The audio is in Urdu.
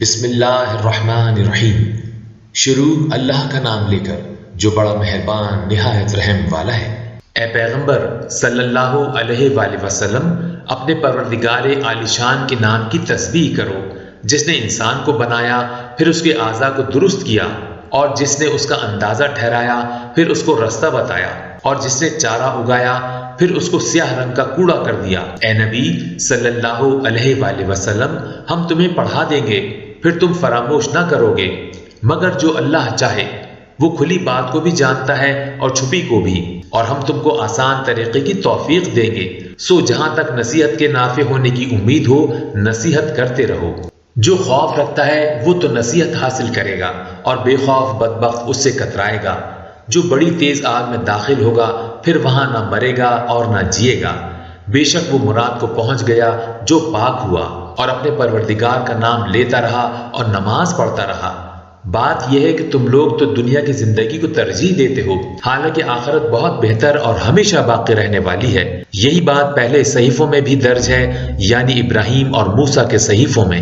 بسم اللہ الرحمن الرحیم۔ شروع اللہ کا نام لے کر جو بڑا مہربان نہایت رحم والا ہے۔ اے پیغمبر صلی اللہ علیہ وآلہ وسلم، اپنے پروردگار عالی شان کے نام کی تسبیح کرو، جس نے انسان کو بنایا پھر اس کے اعضاء کو درست کیا، اور جس نے اس کا اندازہ ٹھہرایا پھر اس کو رستہ بتایا، اور جس نے چارہ اگایا پھر اس کو سیاہ رنگ کا کوڑا کر دیا۔ اے نبی صلی اللہ علیہ وآلہ وسلم، ہم تمہیں پڑھا دیں گے پھر تم فراموش نہ کرو گے، مگر جو اللہ چاہے۔ وہ کھلی بات کو بھی جانتا ہے اور چھپی کو بھی، اور ہم تم کو آسان طریقے کی توفیق دیں گے۔ سو جہاں تک نصیحت کے نافع ہونے کی امید ہو، نصیحت کرتے رہو۔ جو خوف رکھتا ہے وہ تو نصیحت حاصل کرے گا، اور بے خوف بدبخت اس سے کترائے گا۔ جو بڑی تیز آگ میں داخل ہوگا پھر وہاں نہ مرے گا اور نہ جیے گا۔ بے شک وہ مراد کو پہنچ گیا جو پاک ہوا، اور اپنے پروردگار کا نام لیتا رہا اور نماز پڑھتا رہا۔ بات یہ ہے کہ تم لوگ تو دنیا کی زندگی کو ترجیح دیتے ہو، حالانکہ آخرت بہت بہتر اور ہمیشہ باقی رہنے والی ہے۔ یہی بات پہلے صحیفوں میں بھی درج ہے، یعنی ابراہیم اور موسیٰ کے صحیفوں میں۔